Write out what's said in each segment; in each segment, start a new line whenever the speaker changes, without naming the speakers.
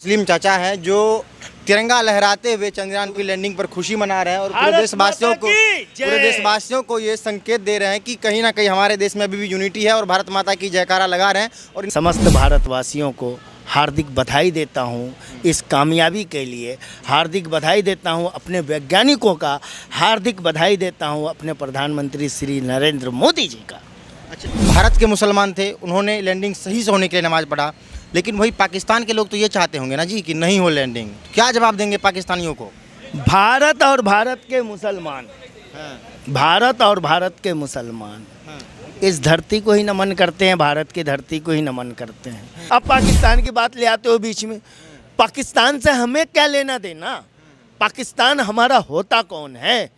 मुस्लिम चाचा है जो तिरंगा लहराते हुए चंद्रयान की लैंडिंग पर खुशी मना रहे हैं और पूरे देशवासियों को ये संकेत दे रहे हैं कि कहीं ना कहीं हमारे देश में अभी भी यूनिटी है और भारत माता की जयकारा लगा रहे हैं। और
समस्त भारतवासियों को हार्दिक बधाई देता हूँ इस कामयाबी के लिए। हार्दिक बधाई देता हूँ अपने वैज्ञानिकों का, हार्दिक बधाई देता हूँ अपने प्रधानमंत्री श्री नरेंद्र मोदी जी का।
अच्छा, भारत के मुसलमान थे, उन्होंने लैंडिंग सही से होने के लिए नमाज़ पढ़ा, लेकिन वही पाकिस्तान के लोग तो ये चाहते होंगे ना जी कि नहीं हो लैंडिंग। क्या जवाब देंगे पाकिस्तानियों को?
भारत और भारत के मुसलमान, भारत और भारत के मुसलमान इस धरती को ही नमन करते हैं, भारत की धरती को ही नमन करते हैं। अब पाकिस्तान की बात ले आते हो बीच में। पाकिस्तान से हमें क्या लेना देना? पाकिस्तान हमारा होता कौन है?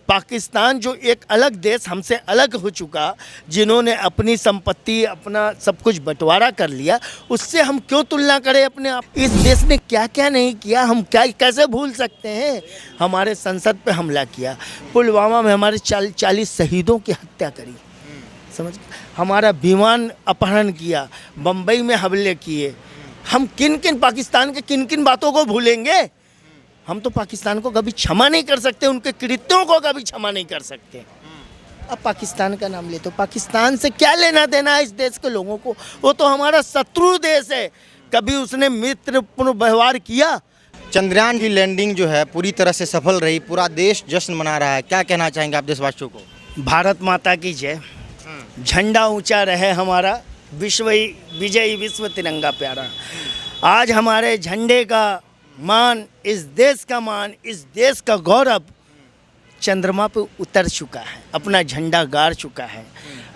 पाकिस्तान जो एक अलग देश हमसे अलग हो चुका, जिन्होंने अपनी संपत्ति अपना सब कुछ बंटवारा कर लिया, उससे हम क्यों तुलना करें अपने आप? इस देश ने क्या क्या नहीं किया, हम क्या कैसे भूल सकते हैं? हमारे संसद पे हमला किया, पुलवामा में हमारे 40 शहीदों की हत्या करी, समझ, हमारा विमान अपहरण किया, बम्बई में हमले किए। हम किन किन पाकिस्तान के किन किन बातों को भूलेंगे? हम तो पाकिस्तान को कभी क्षमा नहीं कर सकते, उनके कृत्यों को कभी क्षमा नहीं कर सकते। अब पाकिस्तान का नाम ले तो पाकिस्तान से क्या लेना देना है इस देश के लोगों को? वो तो हमारा शत्रु देश है। कभी उसने मित्रपूर्ण व्यवहार किया?
चंद्रयान की लैंडिंग जो है पूरी तरह से सफल रही, पूरा देश जश्न मना रहा है। क्या कहना चाहेंगे आप देशवासियों को?
भारत माता की जय, झंडा ऊंचा रहे हमारा, विश्व विजयी विश्व तिरंगा प्यारा। आज हमारे झंडे का मान, इस देश का मान, इस देश का गौरव चंद्रमा पे उतर चुका है, अपना झंडा गाड़ चुका है।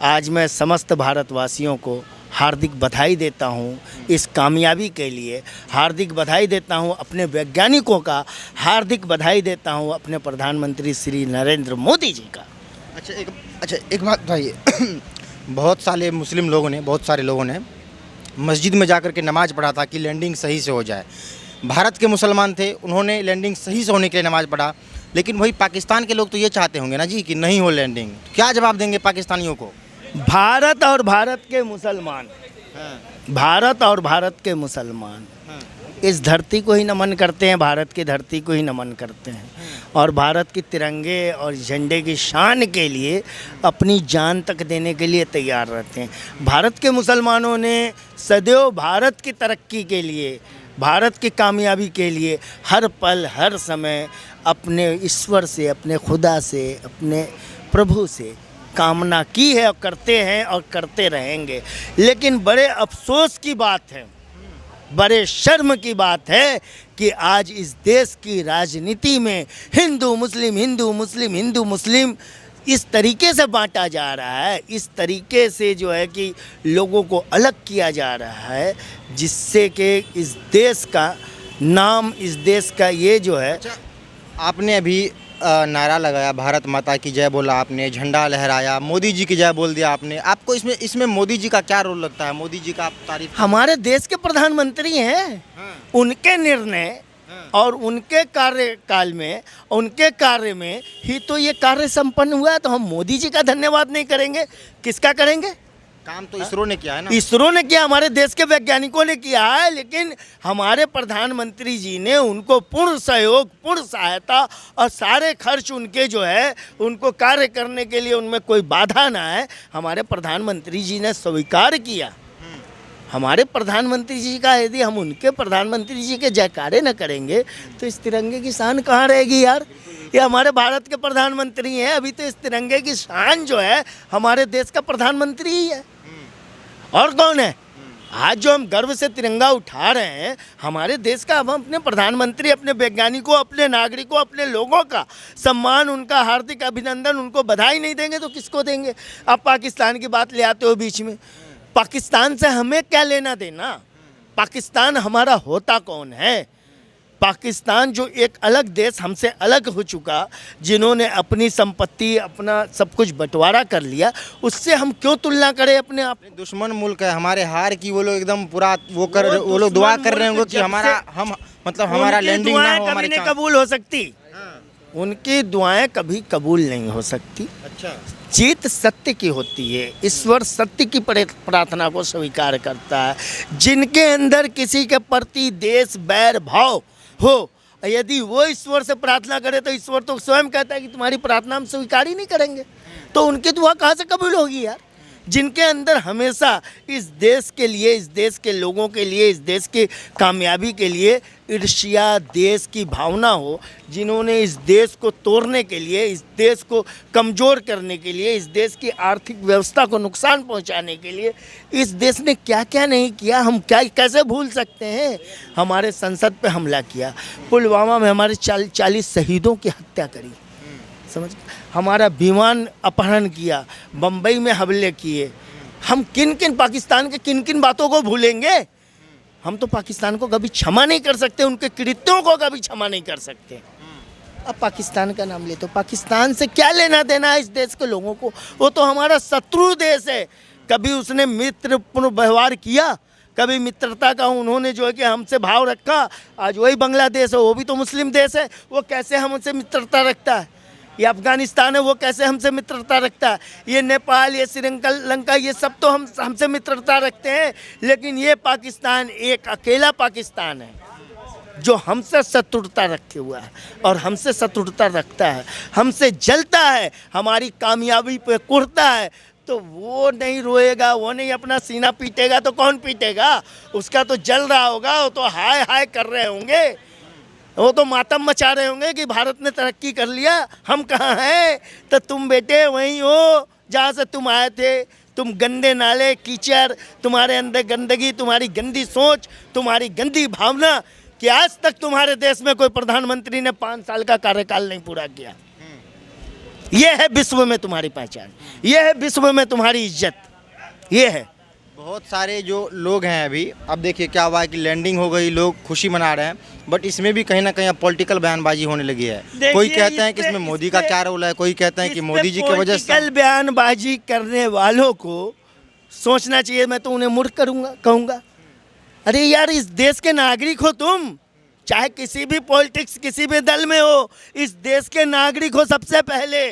आज मैं समस्त भारतवासियों को हार्दिक बधाई देता हूँ इस कामयाबी के लिए। हार्दिक बधाई देता हूँ अपने वैज्ञानिकों का, हार्दिक बधाई देता हूँ अपने प्रधानमंत्री श्री नरेंद्र मोदी जी का।
अच्छा, एक बात बताइए बहुत सारे लोगों ने मस्जिद में जाकर के नमाज़ पढ़ा था कि लैंडिंग सही से हो जाए। भारत के मुसलमान थे, उन्होंने लैंडिंग सही से होने के लिए नमाज़ पढ़ा, लेकिन वही पाकिस्तान के लोग तो ये चाहते होंगे ना जी कि नहीं हो लैंडिंग। क्या जवाब देंगे पाकिस्तानियों को?
भारत और भारत के मुसलमान, भारत और भारत के मुसलमान इस धरती को ही नमन करते हैं, भारत की धरती को ही नमन करते हैं और भारत के तिरंगे और झंडे की शान के लिए अपनी जान तक देने के लिए तैयार रहते हैं। भारत के मुसलमानों ने सदैव भारत की तरक्की के लिए, भारत की कामयाबी के लिए हर पल हर समय अपने ईश्वर से, अपने खुदा से, अपने प्रभु से कामना की है और करते हैं और करते रहेंगे। लेकिन बड़े अफसोस की बात है, बड़े शर्म की बात है कि आज इस देश की राजनीति में हिंदू मुस्लिम, हिंदू मुस्लिम, हिंदू मुस्लिम इस तरीके से बांटा जा रहा है, इस तरीके से जो है कि लोगों को अलग किया जा रहा है, जिससे कि इस देश का नाम, इस देश का ये जो है।
आपने अभी नारा लगाया, भारत माता की जय बोला आपने, झंडा लहराया, मोदी जी की जय बोल दिया आपने। आपको इसमें मोदी जी का क्या रोल लगता है? मोदी जी का आप तारीफ?
हमारे देश के प्रधानमंत्री हैं, उनके निर्णय और उनके कार्यकाल में, उनके कार्य में ही तो ये कार्य संपन्न हुआ है। तो हम मोदी जी का धन्यवाद नहीं करेंगे, किसका करेंगे?
काम तो इसरो ने किया है ना।
इसरो ने किया, हमारे देश के वैज्ञानिकों ने किया है, लेकिन हमारे प्रधानमंत्री जी ने उनको पूर्ण सहयोग, पूर्ण सहायता और सारे खर्च उनके जो है उनको कार्य करने के लिए उनमें कोई बाधा ना है, हमारे प्रधानमंत्री जी ने स्वीकार किया। हमारे प्रधानमंत्री जी का यदि हम उनके प्रधानमंत्री जी के जयकारे न करेंगे तो इस तिरंगे की शान कहाँ रहेगी यार? ये हमारे भारत के प्रधानमंत्री हैं, अभी तो इस तिरंगे की शान जो है हमारे देश का प्रधानमंत्री ही है, और कौन है? आज जो हम गर्व से तिरंगा उठा रहे हैं हमारे देश का, अब हम अपने प्रधानमंत्री, अपने वैज्ञानिकों, अपने नागरिकों, अपने लोगों का सम्मान, उनका हार्दिक अभिनंदन, उनको बधाई नहीं देंगे तो किसको देंगे? अब पाकिस्तान की बात ले आते हो बीच में। पाकिस्तान से हमें क्या लेना देना? पाकिस्तान हमारा होता कौन है? पाकिस्तान जो एक अलग देश हमसे अलग हो चुका, जिन्होंने अपनी संपत्ति अपना सब कुछ बंटवारा कर लिया, उससे हम क्यों तुलना करें अपने आप?
दुश्मन मुल्क है, हमारे हार की वो लोग एकदम पूरा वो लोग दुआ कर रहे होंगे कि हमारा लैंडिंग ना हो,
हमारी कबूल हो सकती। उनकी दुआएं कभी कबूल नहीं हो सकती।
अच्छा,
जीत सत्य की होती है। ईश्वर सत्य की प्रार्थना को स्वीकार करता है। जिनके अंदर किसी के प्रति देश बैर भाव हो, यदि वो ईश्वर से प्रार्थना करे तो ईश्वर तो स्वयं कहता है कि तुम्हारी प्रार्थना हम स्वीकार ही नहीं करेंगे, तो उनकी दुआ कहाँ से कबूल होगी यार। जिनके अंदर हमेशा इस देश के लिए, इस देश के लोगों के लिए, इस देश की कामयाबी के लिए ईर्ष्या देश की भावना हो, जिन्होंने इस देश को तोड़ने के लिए, इस देश को कमज़ोर करने के लिए, इस देश की आर्थिक व्यवस्था को नुकसान पहुंचाने के लिए इस देश ने क्या क्या नहीं किया, हम क्या कैसे भूल सकते हैं। हमारे संसद पे हमला किया, पुलवामा में हमारे 40 शहीदों की हत्या करी, समझ, हमारा विमान अपहरण किया, बम्बई में हमले किए। हम किन किन पाकिस्तान के किन किन बातों को भूलेंगे। हम तो पाकिस्तान को कभी क्षमा नहीं कर सकते, उनके कृत्यों को कभी क्षमा नहीं कर सकते। अब पाकिस्तान का नाम ले तो पाकिस्तान से क्या लेना देना है इस देश के लोगों को। वो तो हमारा शत्रु देश है। कभी उसने मित्रपूर्ण व्यवहार किया, कभी मित्रता का उन्होंने जो है कि हमसे भाव रखा। आज वही बांग्लादेश है, वो भी तो मुस्लिम देश है, वो कैसे हमसे मित्रता रखता है। ये अफगानिस्तान है, वो कैसे हमसे मित्रता रखता है। ये नेपाल, ये श्रीलंका, ये सब तो हमसे मित्रता रखते हैं। लेकिन ये पाकिस्तान एक अकेला पाकिस्तान है जो हमसे शत्रुता रखे हुआ है और हमसे शत्रुता रखता है, हमसे जलता है, हमारी कामयाबी पे कुड़ता है। तो वो नहीं रोएगा, वो नहीं अपना सीना पीटेगा तो कौन पीटेगा। उसका तो जल रहा होगा, वो तो हाय हाय कर रहे होंगे, वो तो मातम मचा रहे होंगे कि भारत ने तरक्की कर लिया, हम कहाँ हैं। तो तुम बेटे वहीं हो जहाँ से तुम आए थे। तुम गंदे नाले, कीचड़, तुम्हारे अंदर गंदगी, तुम्हारी गंदी सोच, तुम्हारी गंदी भावना कि आज तक तुम्हारे देश में कोई प्रधानमंत्री ने 5 साल का कार्यकाल नहीं पूरा किया। ये है विश्व में तुम्हारी पहचान, ये है विश्व में तुम्हारी इज्जत, ये है।
बहुत सारे जो लोग हैं अभी, अब देखिए क्या हुआ है कि लैंडिंग हो गई, लोग खुशी मना रहे हैं, बट इसमें भी कहीं ना कहीं पॉलिटिकल बयानबाजी होने लगी है। कोई कहते हैं कि इसमें मोदी का क्या रोल है, कोई कहते हैं कि मोदी जी की वजह से।
पॉलिटिकल बयानबाजी करने वालों को सोचना चाहिए। मैं तो उन्हें मूर्ख कहूँगा। अरे यार, इस देश के नागरिक हो तुम, चाहे किसी भी पॉलिटिक्स, किसी भी दल में हो, इस देश के नागरिक हो सबसे पहले।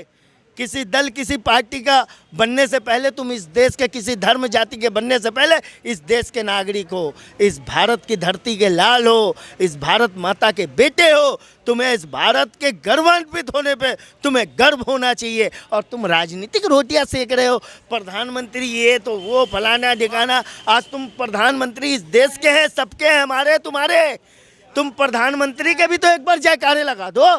किसी दल, किसी पार्टी का बनने से पहले तुम इस देश के किसी धर्म जाति के बनने से पहले इस देश के नागरिक हो, इस भारत की धरती के लाल हो, इस भारत माता के बेटे हो। तुम्हें इस भारत के गर्वान्वित होने पे तुम्हें गर्व होना चाहिए। और तुम राजनीतिक रोटियां सेक रहे हो, प्रधानमंत्री ये तो वो, फलाना ढिकाना। आज तुम प्रधानमंत्री इस देश के हैं, सबके हैं, हमारे तुम्हारे। तुम प्रधानमंत्री के भी तो एक बार जयकारे लगा दो,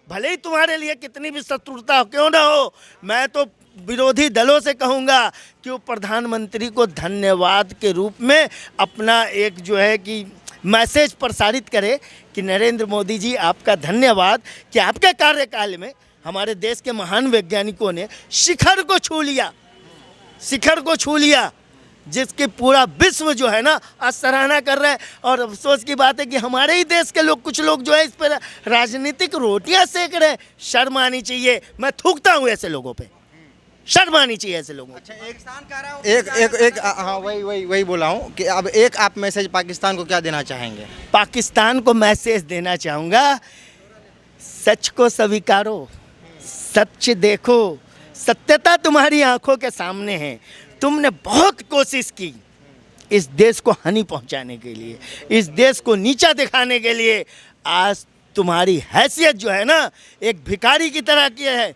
भले ही तुम्हारे लिए कितनी भी शत्रुता क्यों ना हो। मैं तो विरोधी दलों से कहूँगा कि वो प्रधानमंत्री को धन्यवाद के रूप में अपना एक जो है कि मैसेज प्रसारित करे कि नरेंद्र मोदी जी, आपका धन्यवाद कि आपके कार्यकाल में हमारे देश के महान वैज्ञानिकों ने शिखर को छू लिया, शिखर को छू लिया, जिसके पूरा विश्व जो है ना आज सराहना कर रहा है। और अफसोस की बात है कि हमारे ही देश के लोग, कुछ लोग जो है इस पर राजनीतिक रोटियां सेक रहे हैं। शर्म आनी चाहिए। मैं थूकता हूँ ऐसे लोगों पे, शर्म आनी चाहिए ऐसे लोगों।
अच्छा, एक हाँ, वही बोला हूँ कि अब एक आप मैसेज पाकिस्तान को क्या देना चाहेंगे।
पाकिस्तान को मैसेज देना चाहूँगा, सच को स्वीकारो, सच देखो, सत्यता तुम्हारी आंखों के सामने है। तुमने बहुत कोशिश की इस देश को हानि पहुंचाने के लिए, इस देश को नीचा दिखाने के लिए। आज तुम्हारी हैसियत जो है ना एक भिखारी की तरह की है,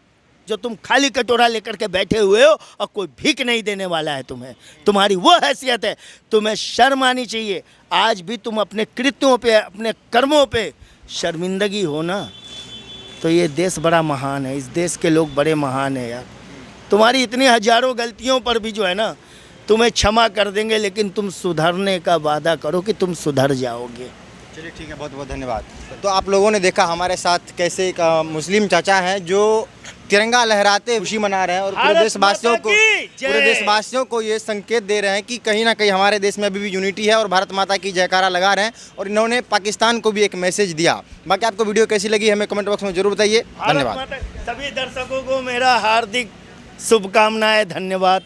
जो तुम खाली कटोरा लेकर के बैठे हुए हो और कोई भीख नहीं देने वाला है तुम्हें। तुम्हारी वो हैसियत है, तुम्हें शर्म आनी चाहिए। आज भी तुम अपने कृत्यों पे, अपने कर्मों पे शर्मिंदगी हो ना, तो ये देश बड़ा महान है, इस देश के लोग बड़े महान हैं यार। तुम्हारी इतनी हजारों गलतियों पर भी जो है ना तुम्हें क्षमा कर देंगे, लेकिन तुम सुधरने का वादा करो कि तुम सुधर जाओगे।
चलिए ठीक है, बहुत बहुत धन्यवाद। तो आप लोगों ने देखा हमारे साथ कैसे एक मुस्लिम चाचा हैं जो तिरंगा लहराते खुशी मना रहे हैं और पूरे देशवासियों को ये संकेत दे रहे हैं कि कहीं ना कहीं हमारे देश में अभी भी यूनिटी है और भारत माता की जयकारा लगा रहे हैं। और इन्होंने पाकिस्तान को भी एक मैसेज दिया। बाकी आपको वीडियो कैसी लगी हमें कमेंट बॉक्स में जरूर बताइए। धन्यवाद।
सभी दर्शकों को मेरा हार्दिक शुभकामनाएं, धन्यवाद।